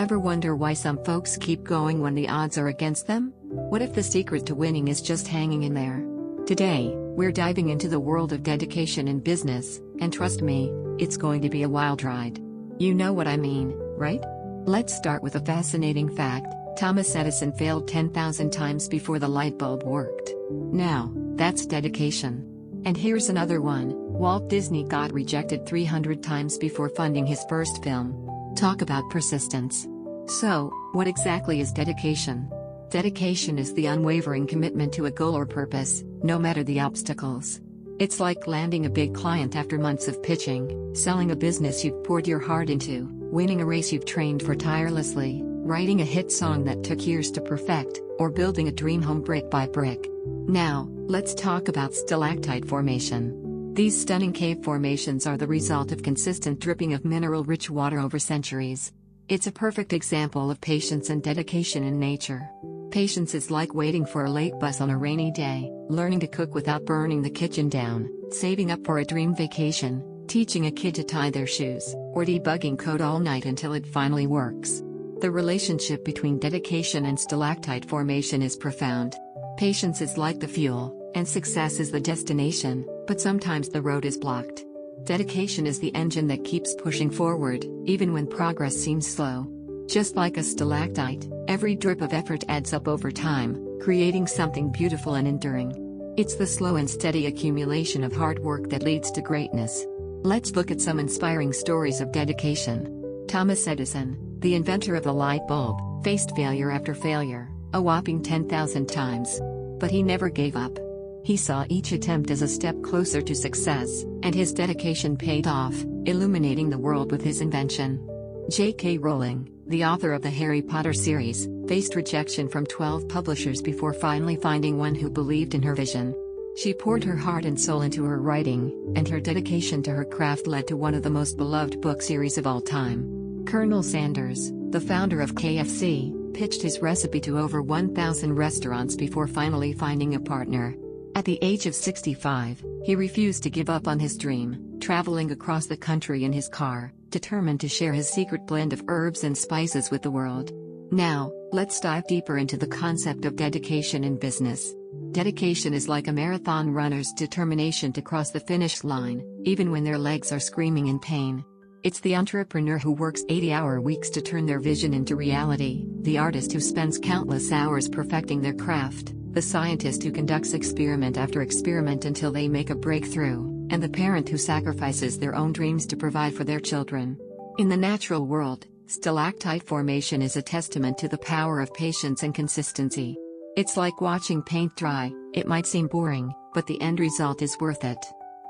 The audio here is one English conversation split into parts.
Ever wonder why some folks keep going when the odds are against them? What if the secret to winning is just hanging in there? Today, we're diving into the world of dedication in business, and trust me, it's going to be a wild ride. You know what I mean, right? Let's start with a fascinating fact. Thomas Edison failed 10,000 times before the light bulb worked. Now, that's dedication. And here's another one. Walt Disney got rejected 300 times before funding his first film. Talk about persistence. So, what exactly is dedication? Dedication is the unwavering commitment to a goal or purpose, no matter the obstacles. It's like landing a big client after months of pitching, selling a business you've poured your heart into, winning a race you've trained for tirelessly, writing a hit song that took years to perfect, or building a dream home brick by brick. Now, let's talk about stalactite formation. These stunning cave formations are the result of consistent dripping of mineral-rich water over centuries. It's a perfect example of patience and dedication in nature. Patience is like waiting for a late bus on a rainy day, learning to cook without burning the kitchen down, saving up for a dream vacation, teaching a kid to tie their shoes, or debugging code all night until it finally works. The relationship between dedication and stalactite formation is profound. Patience is like the fuel, and success is the destination, but sometimes the road is blocked. Dedication is the engine that keeps pushing forward, even when progress seems slow. Just like a stalactite, every drip of effort adds up over time, creating something beautiful and enduring. It's the slow and steady accumulation of hard work that leads to greatness. Let's look at some inspiring stories of dedication. Thomas Edison, the inventor of the light bulb, faced failure after failure, a whopping 10,000 times. But he never gave up. He saw each attempt as a step closer to success, and his dedication paid off, illuminating the world with his invention. J.K. Rowling, the author of the Harry Potter series, faced rejection from 12 publishers before finally finding one who believed in her vision. She poured her heart and soul into her writing, and her dedication to her craft led to one of the most beloved book series of all time. Colonel Sanders, the founder of KFC, pitched his recipe to over 1,000 restaurants before finally finding a partner. At the age of 65, he refused to give up on his dream, traveling across the country in his car, determined to share his secret blend of herbs and spices with the world. Now, let's dive deeper into the concept of dedication in business. Dedication is like a marathon runner's determination to cross the finish line, even when their legs are screaming in pain. It's the entrepreneur who works 80-hour weeks to turn their vision into reality, the artist who spends countless hours perfecting their craft, the scientist who conducts experiment after experiment until they make a breakthrough, and the parent who sacrifices their own dreams to provide for their children. In the natural world, stalactite formation is a testament to the power of patience and consistency. It's like watching paint dry. It might seem boring, but the end result is worth it.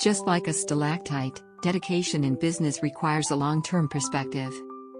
Just like a stalactite, dedication in business requires a long-term perspective.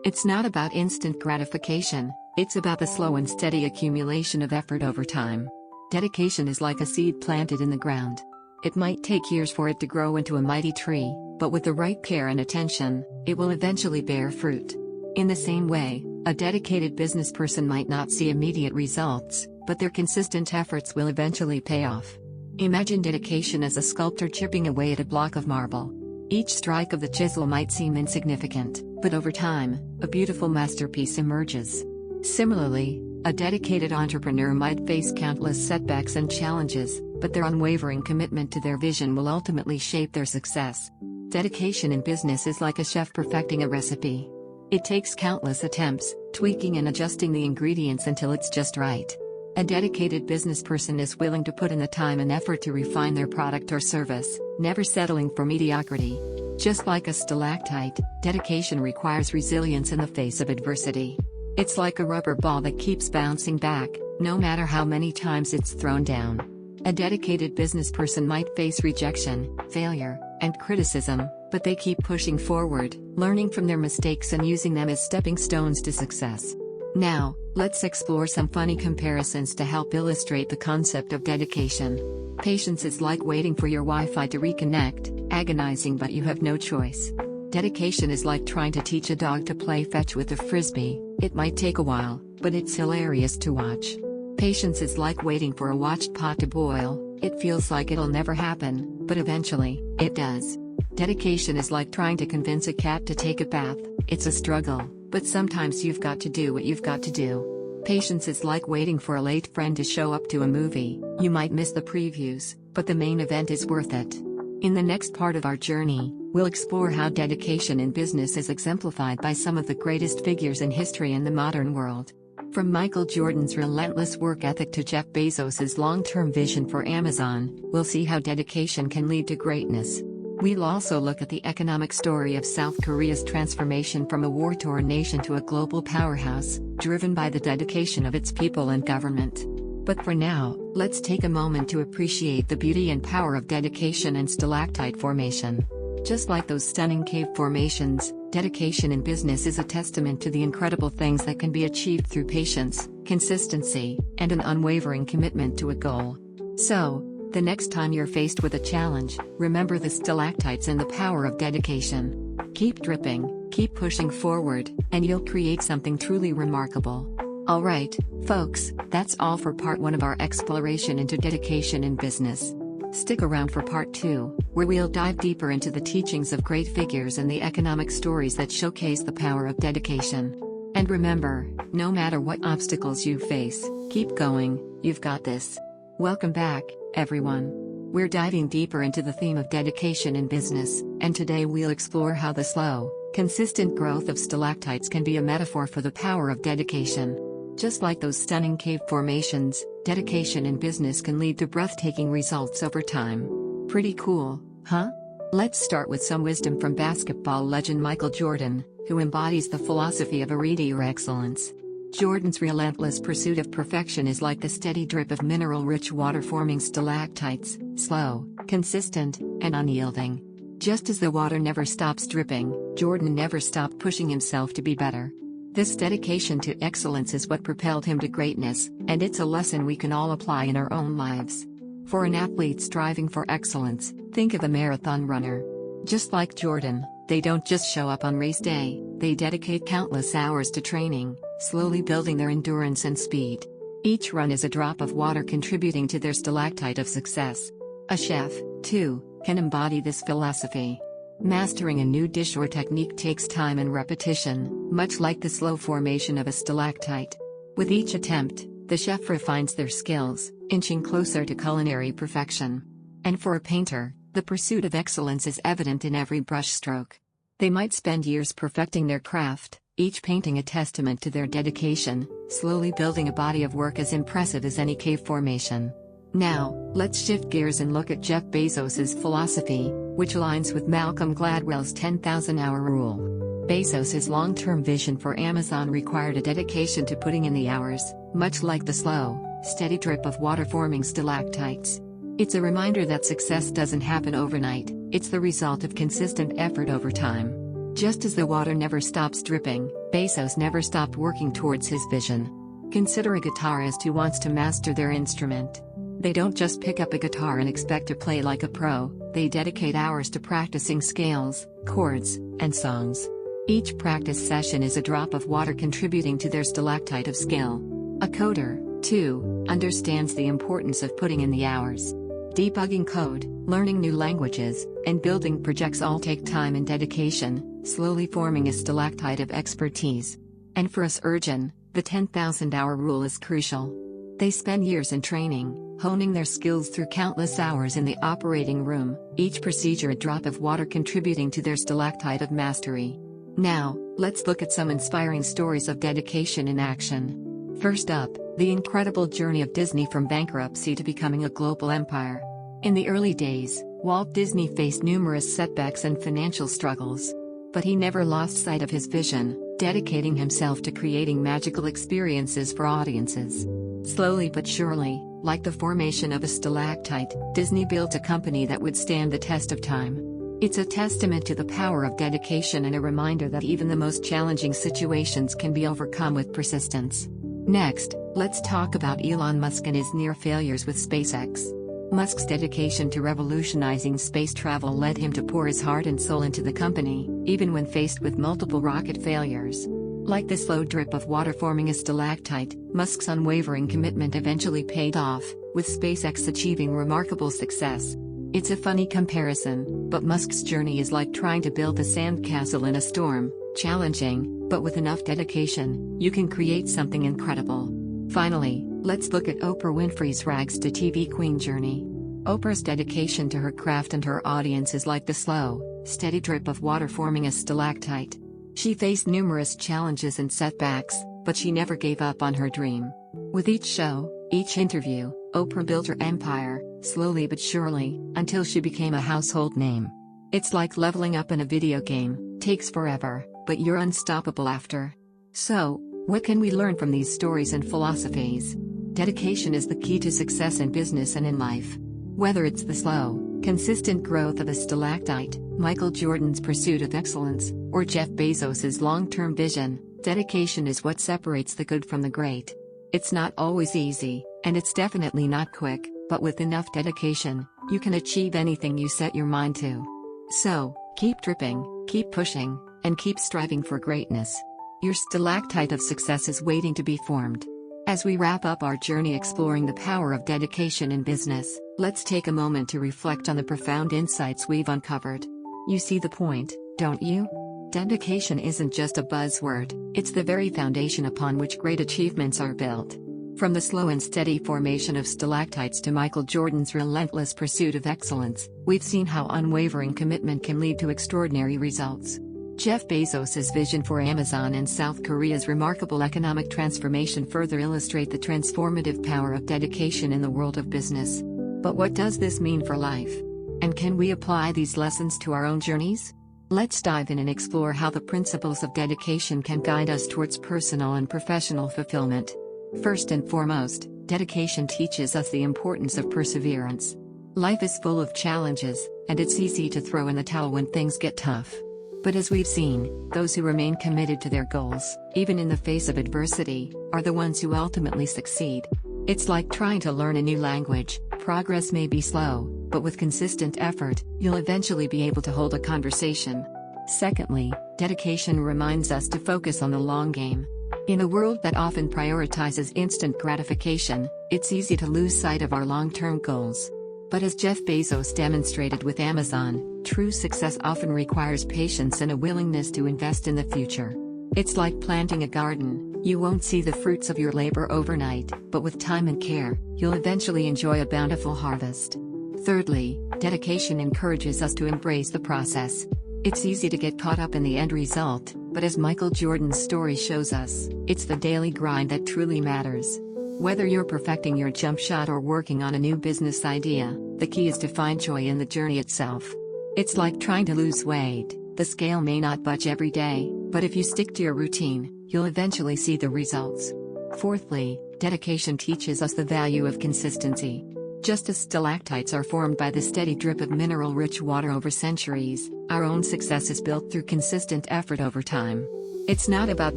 It's not about instant gratification, it's about the slow and steady accumulation of effort over time. Dedication is like a seed planted in the ground. It might take years for it to grow into a mighty tree, but with the right care and attention, it will eventually bear fruit. In the same way, a dedicated business person might not see immediate results, but their consistent efforts will eventually pay off. Imagine dedication as a sculptor chipping away at a block of marble. Each strike of the chisel might seem insignificant, but over time, a beautiful masterpiece emerges. Similarly, a dedicated entrepreneur might face countless setbacks and challenges, but their unwavering commitment to their vision will ultimately shape their success. Dedication in business is like a chef perfecting a recipe. It takes countless attempts, tweaking and adjusting the ingredients until it's just right. A dedicated business person is willing to put in the time and effort to refine their product or service, never settling for mediocrity. Just like a stalactite, dedication requires resilience in the face of adversity. It's like a rubber ball that keeps bouncing back, no matter how many times it's thrown down. A dedicated business person might face rejection, failure, and criticism, but they keep pushing forward, learning from their mistakes and using them as stepping stones to success. Now, let's explore some funny comparisons to help illustrate the concept of dedication. Patience is like waiting for your Wi-Fi to reconnect, agonizing but you have no choice. Dedication is like trying to teach a dog to play fetch with a frisbee. It might take a while, but it's hilarious to watch. Patience is like waiting for a watched pot to boil. It feels like it'll never happen, but eventually, it does. Dedication is like trying to convince a cat to take a bath. It's a struggle, but But sometimes you've got to do what you've got to do. Patience is like waiting for a late friend to show up to a movie. You might miss the previews, but the main event is worth it. In the next part of our journey, we'll explore how dedication in business is exemplified by some of the greatest figures in history and the modern world. From Michael Jordan's relentless work ethic to Jeff Bezos's long-term vision for Amazon, we'll see how dedication can lead to greatness. We'll also look at the economic story of South Korea's transformation from a war-torn nation to a global powerhouse, driven by the dedication of its people and government. But for now, let's take a moment to appreciate the beauty and power of dedication and stalactite formation. Just like those stunning cave formations, dedication in business is a testament to the incredible things that can be achieved through patience, consistency, and an unwavering commitment to a goal. So, the next time you're faced with a challenge, remember the stalactites and the power of dedication. Keep dripping, keep pushing forward, and you'll create something truly remarkable. Alright, folks, that's all for part 1 of our exploration into dedication in business. Stick around for part 2, where we'll dive deeper into the teachings of great figures and the economic stories that showcase the power of dedication. And remember, no matter what obstacles you face, keep going, you've got this. Welcome back, everyone. We're diving deeper into the theme of dedication in business, and today we'll explore how the slow, consistent growth of stalactites can be a metaphor for the power of dedication. Just like those stunning cave formations, dedication in business can lead to breathtaking results over time. Pretty cool, huh? Let's start with some wisdom from basketball legend Michael Jordan, who embodies the philosophy of irredeemable excellence. Jordan's relentless pursuit of perfection is like the steady drip of mineral-rich water-forming stalactites, slow, consistent, and unyielding. Just as the water never stops dripping, Jordan never stopped pushing himself to be better. This dedication to excellence is what propelled him to greatness, and it's a lesson we can all apply in our own lives. For an athlete striving for excellence, think of a marathon runner. Just like Jordan, they don't just show up on race day, they dedicate countless hours to training, slowly building their endurance and speed. Each run is a drop of water contributing to their stalactite of success. A chef, too, can embody this philosophy. Mastering a new dish or technique takes time and repetition, much like the slow formation of a stalactite. With each attempt, the chef refines their skills, inching closer to culinary perfection. And for a painter, the pursuit of excellence is evident in every brushstroke. They might spend years perfecting their craft, each painting a testament to their dedication, slowly building a body of work as impressive as any cave formation. Now, let's shift gears and look at Jeff Bezos's philosophy, which aligns with Malcolm Gladwell's 10,000-hour rule. Bezos's long-term vision for Amazon required a dedication to putting in the hours, much like the slow, steady drip of water-forming stalactites. It's a reminder that success doesn't happen overnight, it's the result of consistent effort over time. Just as the water never stops dripping, Bezos never stopped working towards his vision. Consider a guitarist who wants to master their instrument. They don't just pick up a guitar and expect to play like a pro, they dedicate hours to practicing scales, chords, and songs. Each practice session is a drop of water contributing to their stalactite of skill. A coder, too, understands the importance of putting in the hours. Debugging code, learning new languages, and building projects all take time and dedication, slowly forming a stalactite of expertise. And for us urchin, the 10,000-hour rule is crucial. They spend years in training, honing their skills through countless hours in the operating room, each procedure a drop of water contributing to their stalactite of mastery. Now, let's look at some inspiring stories of dedication in action. First up, the incredible journey of Disney from bankruptcy to becoming a global empire. In the early days, Walt Disney faced numerous setbacks and financial struggles. But he never lost sight of his vision, dedicating himself to creating magical experiences for audiences. Slowly but surely, like the formation of a stalactite, Disney built a company that would stand the test of time. It's a testament to the power of dedication and a reminder that even the most challenging situations can be overcome with persistence. Next, let's talk about Elon Musk and his near failures with SpaceX. Musk's dedication to revolutionizing space travel led him to pour his heart and soul into the company, even when faced with multiple rocket failures. Like the slow drip of water forming a stalactite, Musk's unwavering commitment eventually paid off, with SpaceX achieving remarkable success. It's a funny comparison, but Musk's journey is like trying to build a sandcastle in a storm. Challenging, but with enough dedication, you can create something incredible. Finally, let's look at Oprah Winfrey's rags to TV queen journey. Oprah's dedication to her craft and her audience is like the slow, steady drip of water forming a stalactite. She faced numerous challenges and setbacks, but she never gave up on her dream. With each show, each interview, Oprah built her empire, slowly but surely, until she became a household name. It's like leveling up in a video game, takes forever, but you're unstoppable after. So, what can we learn from these stories and philosophies? Dedication is the key to success in business and in life. Whether it's the slow, consistent growth of a stalactite, Michael Jordan's pursuit of excellence, or Jeff Bezos's long-term vision, dedication is what separates the good from the great. It's not always easy, and it's definitely not quick, but with enough dedication, you can achieve anything you set your mind to. So, keep dripping, keep pushing, and keep striving for greatness. Your stalactite of success is waiting to be formed. As we wrap up our journey exploring the power of dedication in business, let's take a moment to reflect on the profound insights we've uncovered. You see the point, don't you? Dedication isn't just a buzzword, it's the very foundation upon which great achievements are built. From the slow and steady formation of stalactites to Michael Jordan's relentless pursuit of excellence, we've seen how unwavering commitment can lead to extraordinary results. Jeff Bezos's vision for Amazon and South Korea's remarkable economic transformation further illustrate the transformative power of dedication in the world of business. But what does this mean for life? And can we apply these lessons to our own journeys? Let's dive in and explore how the principles of dedication can guide us towards personal and professional fulfillment. First and foremost, dedication teaches us the importance of perseverance. Life is full of challenges, and it's easy to throw in the towel when things get tough. But as we've seen, those who remain committed to their goals, even in the face of adversity, are the ones who ultimately succeed. It's like trying to learn a new language. Progress may be slow, but with consistent effort, you'll eventually be able to hold a conversation. Secondly, dedication reminds us to focus on the long game. In a world that often prioritizes instant gratification, it's easy to lose sight of our long-term goals. But as Jeff Bezos demonstrated with Amazon, true success often requires patience and a willingness to invest in the future. It's like planting a garden. You won't see the fruits of your labor overnight, but with time and care, you'll eventually enjoy a bountiful harvest. Thirdly, dedication encourages us to embrace the process. It's easy to get caught up in the end result, but as Michael Jordan's story shows us, it's the daily grind that truly matters. Whether you're perfecting your jump shot or working on a new business idea, the key is to find joy in the journey itself. It's like trying to lose weight. The scale may not budge every day, but if you stick to your routine, you'll eventually see the results. Fourthly, dedication teaches us the value of consistency. Just as stalactites are formed by the steady drip of mineral-rich water over centuries, our own success is built through consistent effort over time. It's not about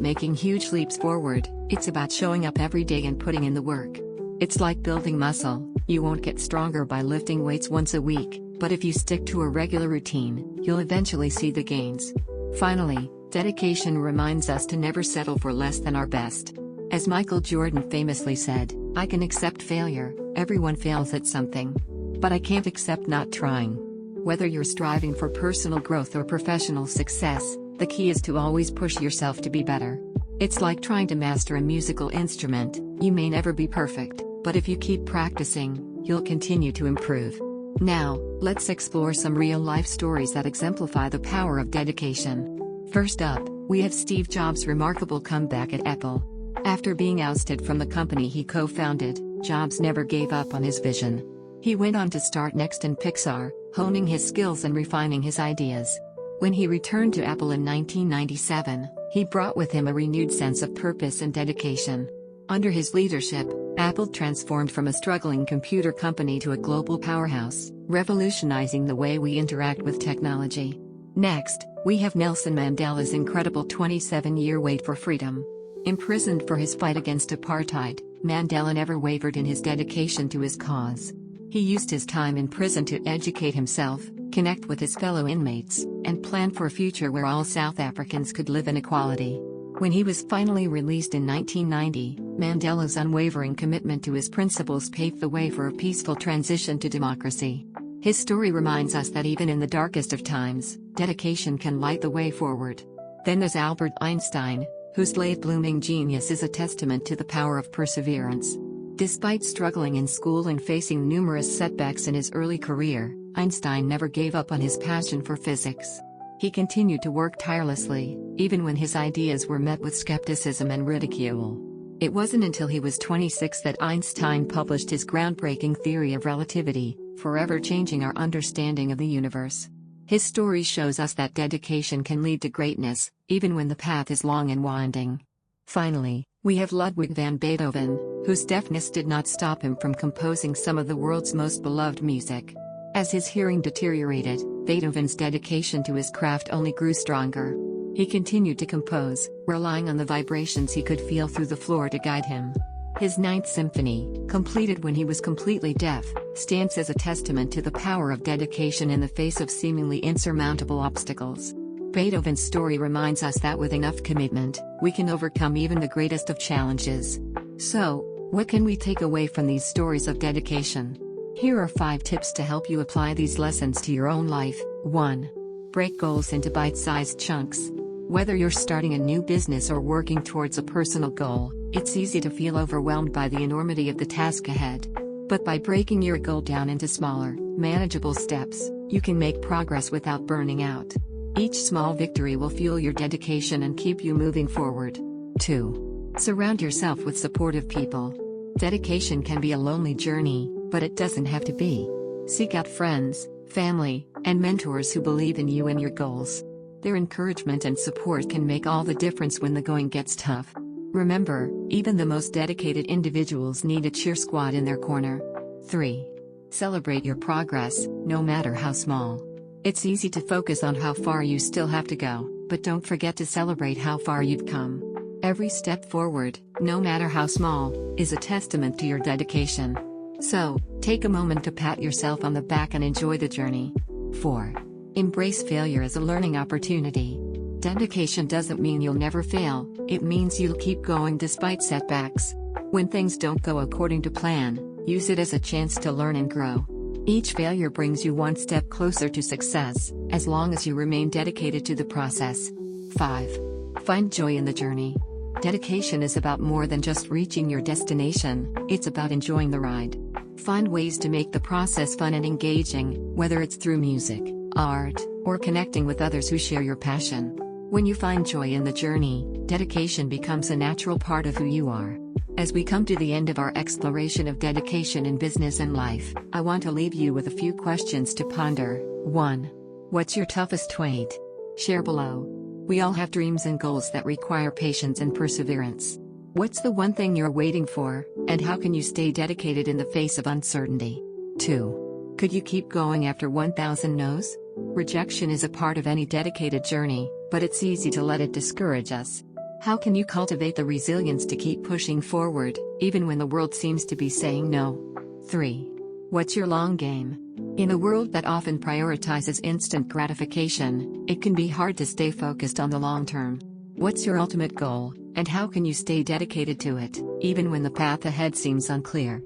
making huge leaps forward, it's about showing up every day and putting in the work. It's like building muscle. You won't get stronger by lifting weights once a week, but if you stick to a regular routine, you'll eventually see the gains. Finally, dedication reminds us to never settle for less than our best. As Michael Jordan famously said, "I can accept failure, everyone fails at something. But I can't accept not trying." Whether you're striving for personal growth or professional success, the key is to always push yourself to be better. It's like trying to master a musical instrument. You may never be perfect, but if you keep practicing, you'll continue to improve. Now, let's explore some real-life stories that exemplify the power of dedication. First up, we have Steve Jobs' remarkable comeback at Apple. After being ousted from the company he co-founded, Jobs never gave up on his vision. He went on to start Next and Pixar, honing his skills and refining his ideas. When he returned to Apple in 1997, he brought with him a renewed sense of purpose and dedication. Under his leadership, Apple transformed from a struggling computer company to a global powerhouse, revolutionizing the way we interact with technology. Next, we have Nelson Mandela's incredible 27-year wait for freedom. Imprisoned for his fight against apartheid, Mandela never wavered in his dedication to his cause. He used his time in prison to educate himself, connect with his fellow inmates, and plan for a future where all South Africans could live in equality. When he was finally released in 1990, Mandela's unwavering commitment to his principles paved the way for a peaceful transition to democracy. His story reminds us that even in the darkest of times, dedication can light the way forward. Then there's Albert Einstein, whose late-blooming genius is a testament to the power of perseverance. Despite struggling in school and facing numerous setbacks in his early career, Einstein never gave up on his passion for physics. He continued to work tirelessly, even when his ideas were met with skepticism and ridicule. It wasn't until he was 26 that Einstein published his groundbreaking theory of relativity, forever changing our understanding of the universe. His story shows us that dedication can lead to greatness, even when the path is long and winding. Finally, we have Ludwig van Beethoven, whose deafness did not stop him from composing some of the world's most beloved music. As his hearing deteriorated, Beethoven's dedication to his craft only grew stronger. He continued to compose, relying on the vibrations he could feel through the floor to guide him. His Ninth Symphony, completed when he was completely deaf, stands as a testament to the power of dedication in the face of seemingly insurmountable obstacles. Beethoven's story reminds us that with enough commitment, we can overcome even the greatest of challenges. So, what can we take away from these stories of dedication? Here are 5 tips to help you apply these lessons to your own life. 1. Break goals into bite-sized chunks. Whether you're starting a new business or working towards a personal goal, it's easy to feel overwhelmed by the enormity of the task ahead. But by breaking your goal down into smaller, manageable steps, you can make progress without burning out. Each small victory will fuel your dedication and keep you moving forward. 2. Surround yourself with supportive people. Dedication can be a lonely journey, but it doesn't have to be. Seek out friends, family, and mentors who believe in you and your goals. Their encouragement and support can make all the difference when the going gets tough. Remember, even the most dedicated individuals need a cheer squad in their corner. 3. Celebrate your progress, no matter how small. It's easy to focus on how far you still have to go, but don't forget to celebrate how far you've come. Every step forward, no matter how small, is a testament to your dedication. So, take a moment to pat yourself on the back and enjoy the journey. 4. Embrace failure as a learning opportunity. Dedication doesn't mean you'll never fail, it means you'll keep going despite setbacks. When things don't go according to plan, use it as a chance to learn and grow. Each failure brings you one step closer to success, as long as you remain dedicated to the process. 5. Find joy in the journey. Dedication is about more than just reaching your destination, it's about enjoying the ride. Find ways to make the process fun and engaging, whether it's through music, art, or connecting with others who share your passion. When you find joy in the journey, dedication becomes a natural part of who you are. As we come to the end of our exploration of dedication in business and life, I want to leave you with a few questions to ponder. 1. What's your toughest weight? Share below. We all have dreams and goals that require patience and perseverance. What's the one thing you're waiting for, and how can you stay dedicated in the face of uncertainty? 2. Could you keep going after 1,000 no's? Rejection is a part of any dedicated journey, but it's easy to let it discourage us. How can you cultivate the resilience to keep pushing forward, even when the world seems to be saying no? 3. What's your long game? In a world that often prioritizes instant gratification, it can be hard to stay focused on the long term. What's your ultimate goal, and how can you stay dedicated to it, even when the path ahead seems unclear?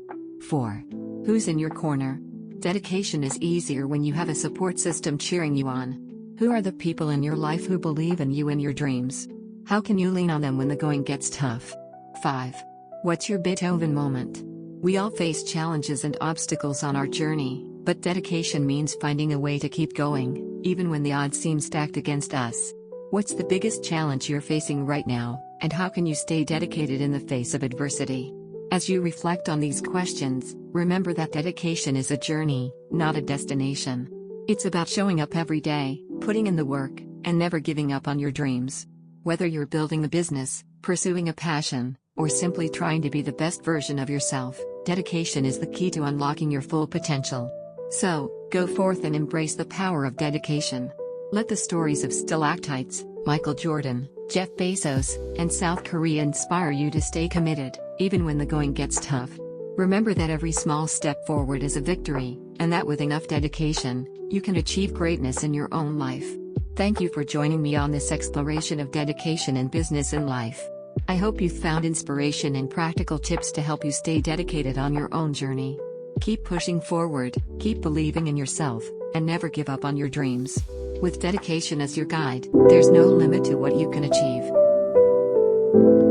4. Who's in your corner? Dedication is easier when you have a support system cheering you on. Who are the people in your life who believe in you and your dreams? How can you lean on them when the going gets tough? 5. What's your Beethoven moment? We all face challenges and obstacles on our journey, but dedication means finding a way to keep going, even when the odds seem stacked against us. What's the biggest challenge you're facing right now, and how can you stay dedicated in the face of adversity? As you reflect on these questions, remember that dedication is a journey, not a destination. It's about showing up every day, putting in the work, and never giving up on your dreams. Whether you're building a business, pursuing a passion, or simply trying to be the best version of yourself, dedication is the key to unlocking your full potential. So, go forth and embrace the power of dedication. Let the stories of stalactites, Michael Jordan, Jeff Bezos, and South Korea inspire you to stay committed, even when the going gets tough. Remember that every small step forward is a victory, and that with enough dedication, you can achieve greatness in your own life. Thank you for joining me on this exploration of dedication in business and life. I hope you found inspiration and practical tips to help you stay dedicated on your own journey. Keep pushing forward, keep believing in yourself, and never give up on your dreams. With dedication as your guide, there's no limit to what you can achieve.